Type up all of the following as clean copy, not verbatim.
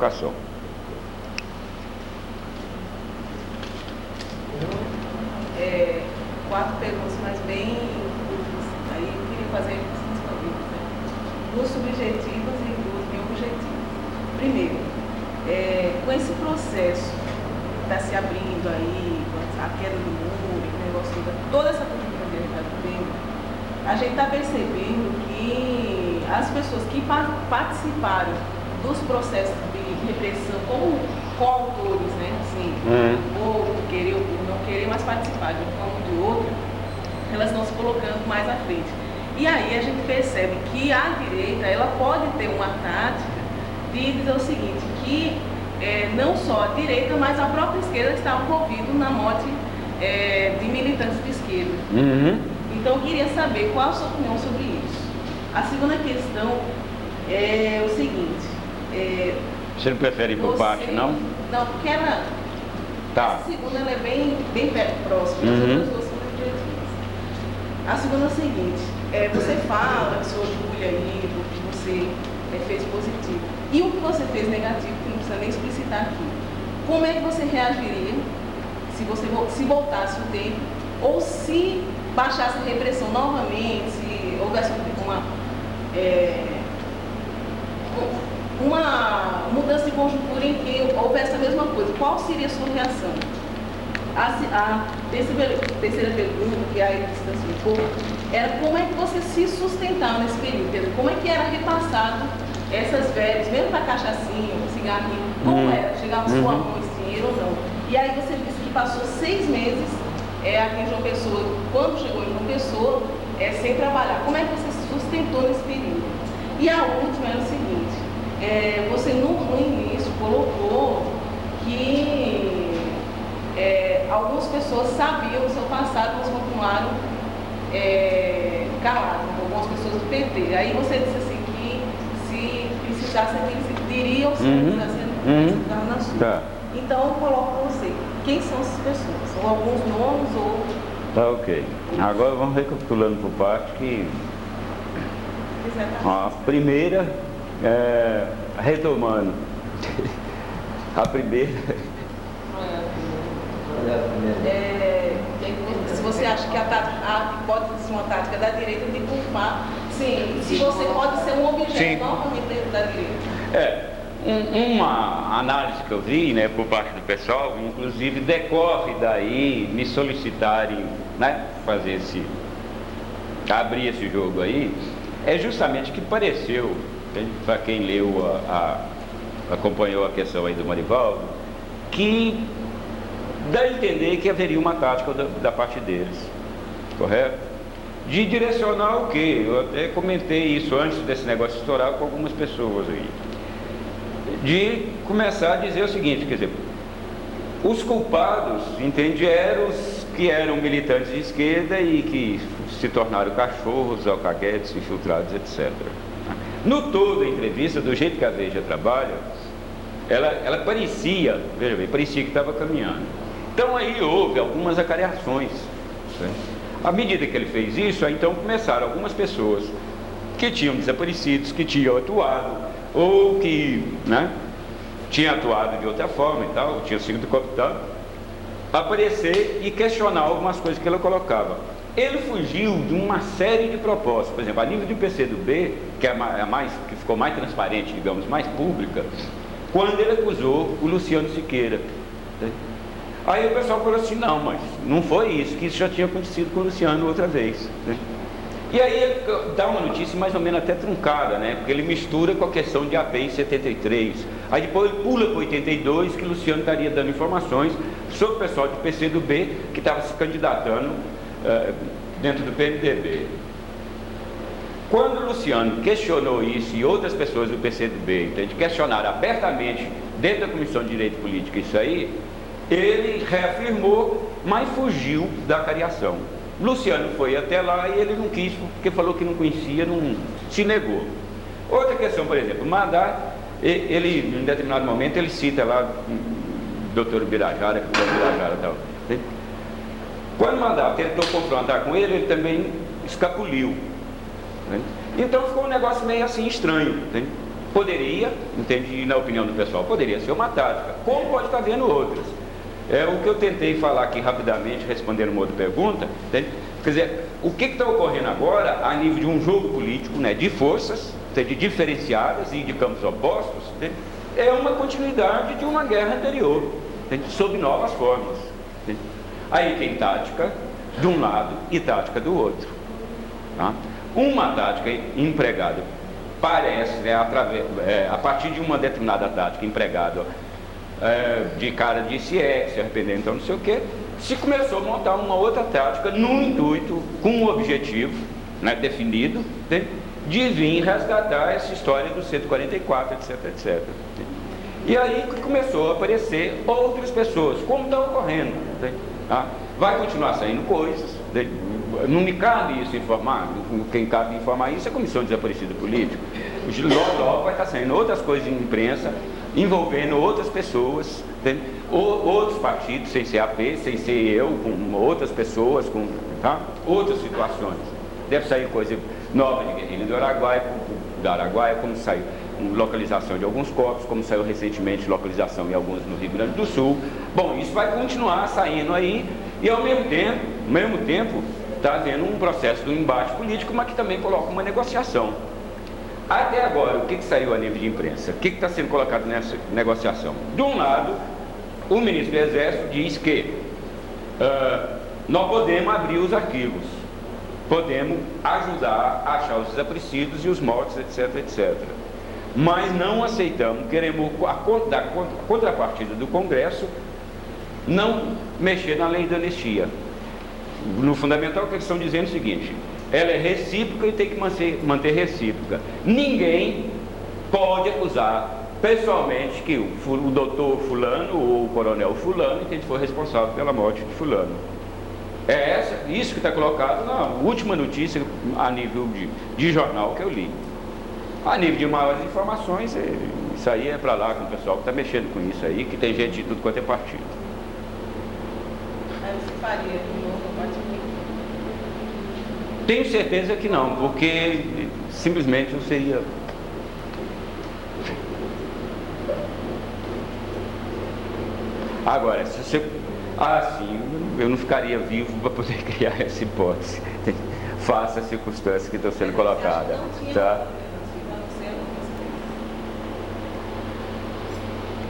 Educação. Quatro perguntas, mas bem curtas. Aí eu queria fazer essas perguntas, né? Duas subjetivas e duas bem objetivas. Primeiro, com esse processo que está se abrindo aí, a queda do muro, o negócio, toda essa cultura que a gente está vivendo, a gente está percebendo que as pessoas que participaram dos processos de repressão como coautores, né, assim, ou querer ou não querer, mas participar de um forma ou de outra, elas estão se colocando mais à frente. E aí a gente percebe que a direita, ela pode ter uma tática de dizer o seguinte, que não só a direita, mas a própria esquerda está envolvida na morte de militantes de esquerda. Então eu queria saber qual a sua opinião sobre isso. A segunda questão é o seguinte. Você não prefere ir por parte, não? Não, porque ela... Tá. A segunda ela é bem próxima, as outras duas são objetivas. A segunda é o seguinte, você fala que se orgulha aí do que você fez positivo. E o que você fez negativo, que não precisa nem explicitar aqui. Como é que você reagiria se voltasse o tempo, ou se baixasse a repressão novamente, se houvesse uma mudança de conjuntura em que houvesse a mesma coisa? Qual seria a sua reação? A terceira pergunta, que a Edith citou, era como é que você se sustentava nesse período? Quer dizer, como é que era repassado essas velhas, mesmo para cachaçinha, cigarrinho, como era? Chegava sua mão esse dinheiro ou não? E aí você disse que passou 6 meses aqui em João Pessoa, quando chegou em João Pessoa, sem trabalhar. Como é que você se sustentou nesse período? E a última era o seguinte, você no início colocou que algumas pessoas sabiam do seu passado, mas continuaram caladas, algumas pessoas do PT. Aí você disse assim que se precisasse, eles diriam se precisasse na sua. Tá. Então eu coloco para você, quem são essas pessoas? São alguns nomes ou... Tá, ok. Agora vamos recapitulando por parte que a primeira, retomando, a primeira... se você acha que pode ser uma tática da direita de culpar, sim, se você pode ser um objeto novamente dentro da direita. Uma análise que eu vi, né, por parte do pessoal, inclusive decorre daí me solicitarem, né, abrir esse jogo aí, é justamente que pareceu, para quem leu, acompanhou a questão aí do Marivaldo, que dá a entender que haveria uma tática da parte deles, correto? De direcionar o quê? Eu até comentei isso antes desse negócio estourar com algumas pessoas aí. De começar a dizer o seguinte, quer dizer, os culpados, entende, eram os que eram militantes de esquerda e que se tornaram cachorros, alcaguetes, infiltrados, etc. No todo, a entrevista, do jeito que a Veja trabalha, ela parecia, veja bem, parecia que estava caminhando. Então aí houve algumas acareações. Né? À medida que ele fez isso, aí então começaram algumas pessoas que tinham desaparecidos, que tinham atuado, ou que, né, tinha atuado de outra forma e tal, tinha sido cooptado, aparecer e questionar algumas coisas que ele colocava. Ele fugiu de uma série de propostas, por exemplo, a nível do PCdoB, que é a mais, que ficou mais transparente, digamos, mais pública, quando ele acusou o Luciano Siqueira. Né? Aí o pessoal falou assim, não, mas não foi isso, que isso já tinha acontecido com o Luciano outra vez. Né? E aí ele dá uma notícia mais ou menos até truncada, né? Porque ele mistura com a questão de API 73. Aí depois ele pula para 82, que o Luciano estaria dando informações sobre o pessoal do PCdoB que estava se candidatando dentro do PMDB. Quando o Luciano questionou isso e outras pessoas do PCdoB, entende, questionaram abertamente dentro da Comissão de Direito Político isso aí, ele reafirmou, mas fugiu da cariação. Luciano foi até lá e ele não quis, porque falou que não conhecia, não se negou. Outra questão, por exemplo, Madar, ele, em determinado momento, ele cita lá o doutor Birajara, que o doutor Birajara tal. Quando Madar tentou confrontar com ele, ele também escapuliu. Né? Então ficou um negócio meio assim estranho. Né? Poderia, entende, na opinião do pessoal, poderia ser uma tática, como pode estar havendo outras. É o que eu tentei falar aqui rapidamente, respondendo uma outra pergunta, entende? Quer dizer, o que está ocorrendo agora, a nível de um jogo político, né, de forças, entende, diferenciadas e de campos opostos, entende? É uma continuidade de uma guerra anterior, entende? Sob novas formas. Entende? Aí tem tática de um lado e tática do outro. Tá? Uma tática empregada parece, a partir de uma determinada tática empregada de cara de se arrepender, então não sei o que, se começou a montar uma outra tática no intuito, com um objetivo, né, definido, de vir resgatar essa história do 144, etc, etc. E aí começou a aparecer outras pessoas, como está ocorrendo. Tá? Vai continuar saindo coisas, não me cabe isso informar, quem cabe informar isso é a Comissão de Desaparecido Político. Logo vai estar saindo outras coisas em imprensa, envolvendo outras pessoas, outros partidos, sem ser AP, sem ser eu, com outras pessoas, com outras situações. Deve sair coisa nova de guerrilha do Araguaia, como saiu localização de alguns corpos, como saiu recentemente localização em alguns no Rio Grande do Sul. Bom, isso vai continuar saindo aí e ao mesmo tempo está havendo um processo de um embate político, mas que também coloca uma negociação. Até agora, o que saiu a nível de imprensa? O que está sendo colocado nessa negociação? De um lado, o ministro do Exército diz que nós podemos abrir os arquivos, podemos ajudar a achar os desaparecidos e os mortos, etc, etc. Mas não aceitamos, queremos a contrapartida do Congresso, não mexer na lei da anistia. No fundamental, que eles estão dizendo é o seguinte: ela é recíproca e tem que manter recíproca. Ninguém pode acusar pessoalmente que o doutor fulano ou o coronel fulano foi responsável pela morte de fulano. É isso que está colocado na última notícia a nível de jornal que eu li. A nível de maiores informações, isso aí é para lá com o pessoal que está mexendo com isso aí, que tem gente de tudo quanto é partido. Aí você faria de novo a parte política? Tenho certeza que não, porque simplesmente não seria. Agora, se você. Sim, eu não ficaria vivo para poder criar essa hipótese. Faça as circunstâncias que estão sendo colocadas. Tá?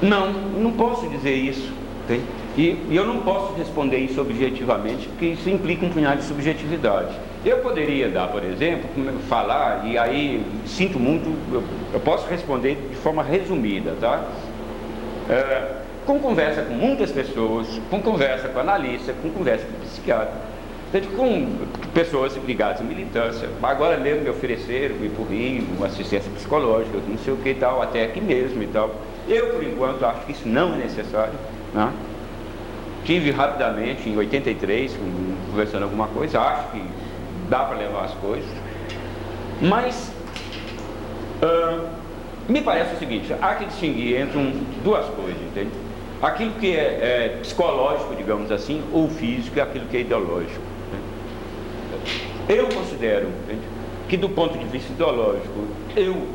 Não posso dizer isso. Tem? E eu não posso responder isso objetivamente, porque isso implica um punhado de subjetividade. Eu poderia dar, por exemplo, falar, e aí sinto muito, eu posso responder de forma resumida, tá? Com conversa com muitas pessoas, com conversa com analista, com conversa com psiquiatra, com pessoas ligadas à militância. Agora mesmo me ofereceram, me empurri, uma assistência psicológica, não sei o que e tal, até aqui mesmo e tal. Eu, por enquanto, acho que isso não é necessário, né? Tive rapidamente, em 83, conversando alguma coisa, acho que dá para levar as coisas, mas me parece o seguinte: há que distinguir entre duas coisas, entende? Aquilo que é psicológico, digamos assim, ou físico, e aquilo que é ideológico. Entende? Eu considero, entende, que do ponto de vista ideológico, eu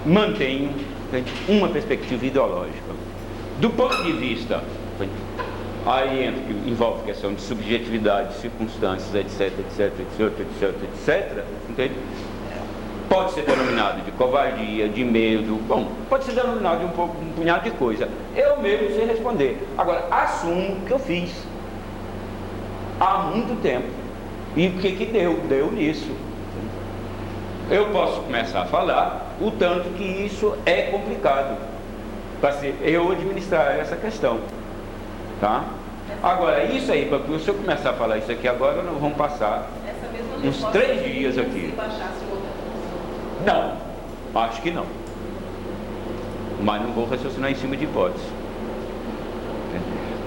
mantenho, entende, uma perspectiva ideológica. Do ponto de vista, aí envolve questão de subjetividade, circunstâncias, etc, etc, etc, etc, etc, entende? Pode ser denominado de covardia, de medo, bom, pode ser denominado de um punhado de coisa. Eu mesmo sei responder. Agora, assumo que eu fiz há muito tempo. E o que deu? Deu nisso. Eu posso começar a falar o tanto que isso é complicado para eu administrar essa questão, tá? Agora, isso aí, se eu começar a falar isso aqui agora, nós vamos passar uns 3 dias aqui. Não, acho que não. Mas não vou raciocinar em cima de hipótese.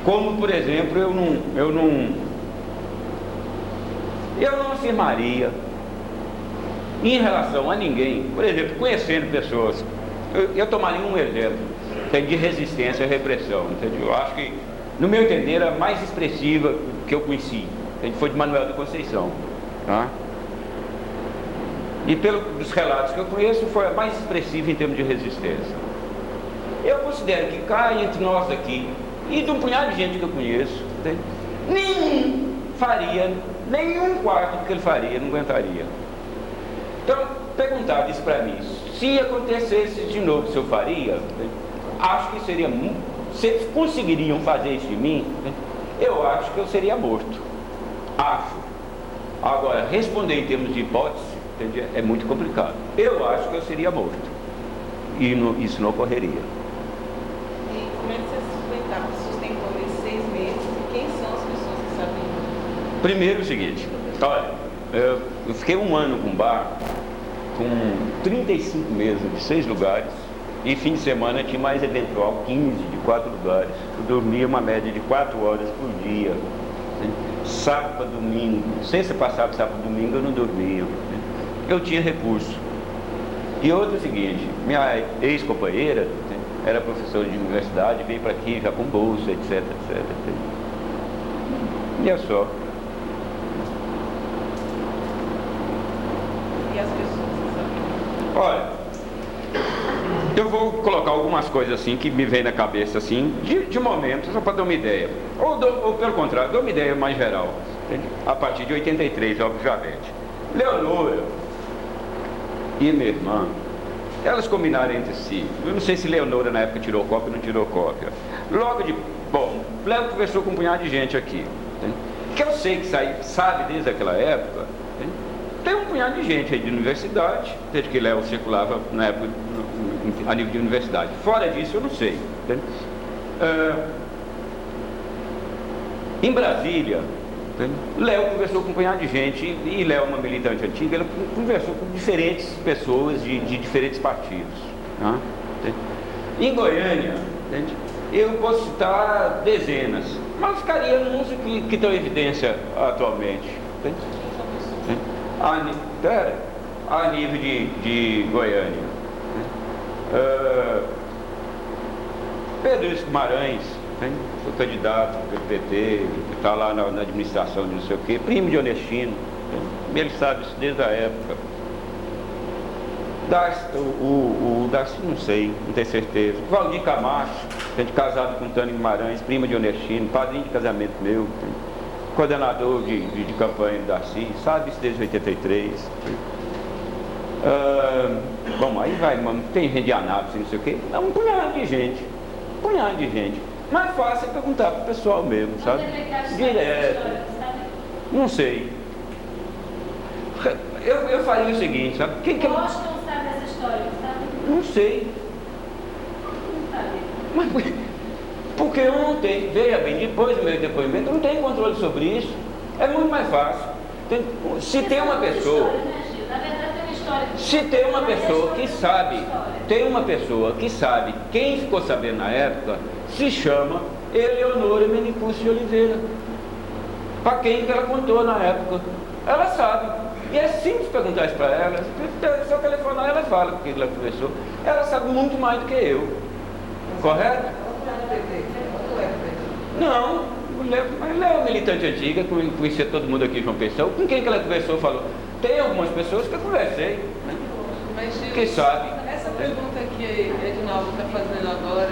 Como, por exemplo, eu não afirmaria em relação a ninguém, por exemplo, conhecendo pessoas, eu tomaria um exemplo de resistência à repressão, entendeu? Eu acho que, no meu entender, a mais expressiva que eu conheci foi de Manuel da Conceição, tá? e pelos relatos que eu conheço, foi a mais expressiva em termos de resistência. Eu considero que cá entre nós aqui, e de um punhado de gente que eu conheço, entende? Nenhum faria, nenhum quarto do que ele faria, não aguentaria. Então, perguntar isso para mim, se acontecesse de novo, se eu faria, entende? Acho que seria, se eles conseguiriam fazer isso de mim, entende? Eu acho que eu seria morto. Acho. Agora, responder em termos de hipótese, entende? É muito complicado. Eu acho que eu seria morto. E isso não ocorreria. E como é que você sustentou esses 6 meses? E quem são as pessoas que sabiam? Primeiro o seguinte, olha, eu fiquei 1 ano com bar, com 35 mesas de 6 lugares, e fim de semana tinha mais eventual 15 de 4 lugares. Eu dormia uma média de 4 horas por dia. Sábado para domingo, sexta passada, sábado para domingo eu não dormia. Eu tinha recurso. E outro é o seguinte, minha ex-companheira era professora de universidade, veio para aqui já com bolsa, etc, etc. E é só. E as pessoas que sabiam? Olha, eu vou colocar algumas coisas assim que me vem na cabeça assim, de momento, só para dar uma ideia. Ou pelo contrário, dar uma ideia mais geral. Entende? A partir de 83, obviamente. Leonora e minha irmã, elas combinaram entre si. Eu não sei se Leonora na época tirou cópia ou não tirou cópia. Bom, Léo conversou com um punhado de gente aqui. Entende? Que eu sei que sabe desde aquela época. Entende? Tem um punhado de gente aí de universidade, desde que Léo circulava na época a nível de universidade. Fora disso eu não sei. Em Brasília, Léo conversou com um punhado de gente, e Léo, uma militante antiga, ela conversou com diferentes pessoas de diferentes partidos. Tá? Em Goiânia, eu posso citar dezenas, mas ficaria nos que estão em evidência atualmente. A nível de Goiânia. Pedro Guimarães, foi candidato pelo PT, está lá na administração de não sei o quê, primo de Onestino, ele sabe isso desde a época. O Darcy não sei, não tenho certeza. Valdir Camacho, casado com Tânia Guimarães, prima de Onestino, padrinho de casamento meu, coordenador de campanha do Darcy, sabe isso desde 83. Bom, aí vai, tem gente de Anápolis, não sei o quê, é um punhado de gente. Mais fácil é perguntar para o pessoal mesmo, sabe? Direto. Não sei. Eu faria o seguinte, sabe? Gostam, sabe essa história, sabe? Não sei. Não sabe. Mas porque eu não tenho, veja bem, depois do meu depoimento, eu não tenho controle sobre isso. É muito mais fácil. Se tem uma pessoa. Na verdade, tem uma história. Se tem uma pessoa que sabe, quem ficou sabendo na época, se chama Eleonora Menicúcio de Oliveira. Para quem que ela contou na época. Ela sabe. E é simples perguntar isso para ela. É só telefonar, ela fala porque ela conversou. Ela sabe muito mais do que eu. Correto? Não, mas Léo é militante antiga, conhecia todo mundo aqui em João Pessoa. Com quem que ela conversou, falou? Tem algumas pessoas que eu conversei, né? Mas, Gil, que sabe. Essa pergunta que Edinaldo está fazendo agora,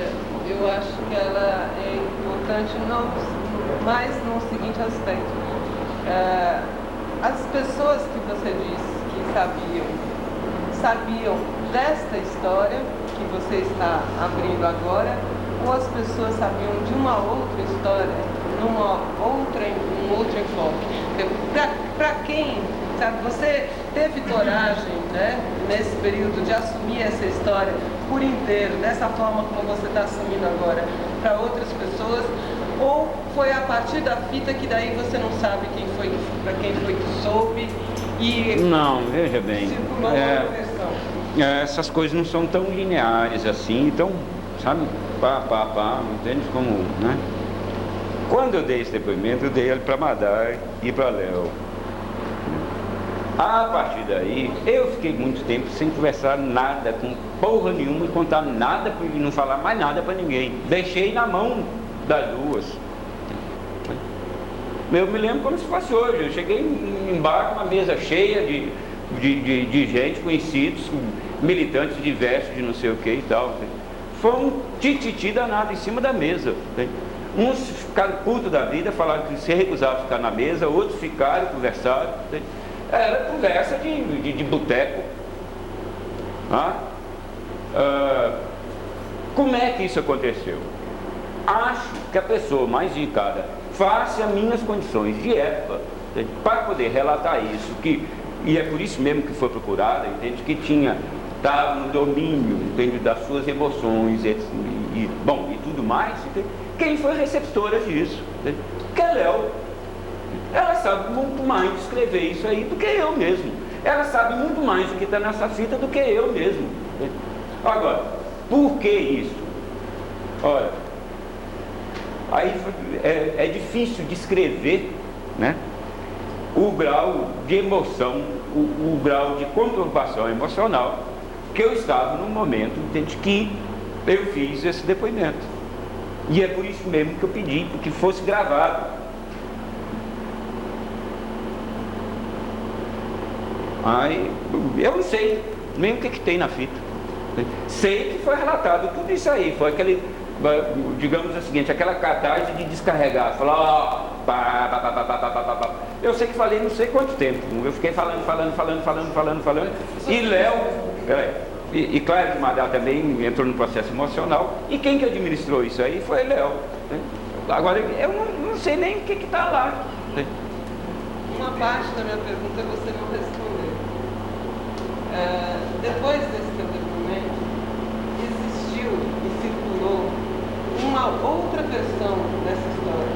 eu acho que ela é importante mais no seguinte aspecto. As pessoas que você disse que sabiam desta história que você está abrindo agora, ou as pessoas sabiam de uma outra história, um outro enfoque? Para quem, sabe, você teve coragem, né, nesse período de assumir essa história por inteiro, dessa forma como você está assumindo agora, para outras pessoas, ou foi a partir da fita que daí você não sabe para quem foi que soube e não, veja bem, circulou outra versão? Essas coisas não são tão lineares assim, então, sabe, entende como, né? Quando eu dei esse depoimento, eu dei ele para Madar e para Léo. A partir daí, eu fiquei muito tempo sem conversar nada, com porra nenhuma, e contar nada, e não falar mais nada para ninguém. Deixei na mão das duas. Eu me lembro como se fosse hoje. Eu cheguei em bar com uma mesa cheia de gente, conhecidos, militantes diversos de não sei o que e tal. Foi um tititi danado em cima da mesa. Uns ficaram putos da vida, falaram que se recusavam a ficar na mesa, outros ficaram, conversaram. Era conversa de boteco. Como é que isso aconteceu? Acho que a pessoa mais indicada, face às minhas condições de época, para poder relatar isso, e é por isso mesmo que foi procurada, entende? Que estava no domínio, entende? Das suas emoções e tudo mais, entende? Quem foi receptora disso? Entende? Que é Léo. Ela sabe muito mais de escrever isso aí do que eu mesmo. Ela sabe muito mais do que está nessa fita do que eu mesmo. Entende? Agora, por que isso? Olha, aí é difícil descrever, né, o grau de emoção, o grau de conturbação emocional que eu estava no momento, entende, que eu fiz esse depoimento. E é por isso mesmo que eu pedi que fosse gravado. Aí, eu não sei nem o que tem na fita. Sei que foi relatado tudo isso aí, foi aquele, digamos o seguinte, aquela catarse de descarregar, falar, eu sei que falei não sei quanto tempo, eu fiquei falando, e Léo, e Cláudio de Madal também entrou no processo emocional, e quem que administrou isso aí foi Léo, né? Agora, eu não sei nem o que está lá, né? Uma parte da minha pergunta você não respondeu. Depois desse teu depoimento, existiu e circulou uma outra versão dessa história,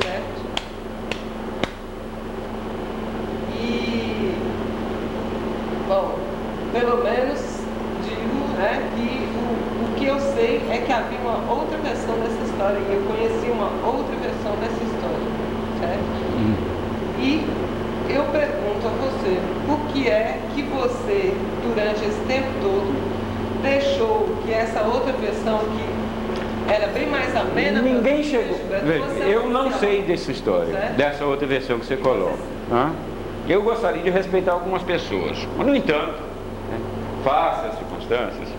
certo? E, bom, pelo menos digo, né, que o que eu sei é que havia uma outra versão dessa história e eu conheci uma outra versão dessa história, certo? E eu pergunto a você, por que é que você, durante esse tempo todo, deixou que essa outra versão, que era bem mais amena... Ninguém chegou... Eu não sei dessa história, certo? Dessa outra versão que você coloca. Eu gostaria de respeitar algumas pessoas. Mas, no entanto, né, face às circunstâncias...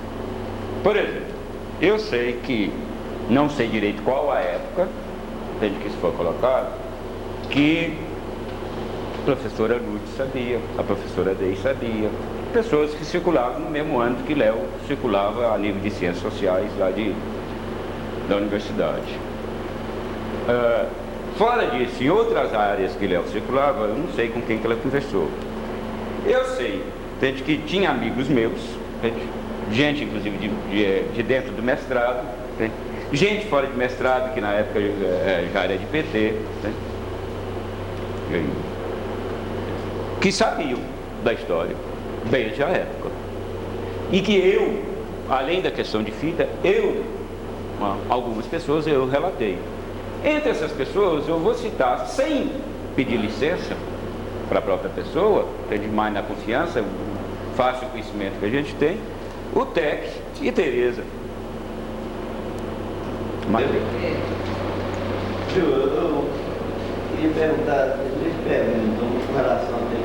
Por exemplo, eu sei que, não sei direito qual a época, desde que isso foi colocado, que... a professora Lourdes sabia, a professora Dei sabia, pessoas que circulavam no mesmo âmbito que Léo circulava a nível de ciências sociais lá da universidade. Fora disso, em outras áreas que Léo circulava, eu não sei com quem que ela conversou. Eu sei, entende, que tinha amigos meus, entende, gente inclusive de dentro do mestrado, entende, gente fora de mestrado, que na época já era de PT, entende, que sabiam da história desde a época. E que eu, além da questão de fita, algumas pessoas eu relatei. Entre essas pessoas eu vou citar, sem pedir licença para a própria pessoa, mais na confiança, o fácil conhecimento que a gente tem, o Tec e Tereza. Eu queria perguntar, com relação a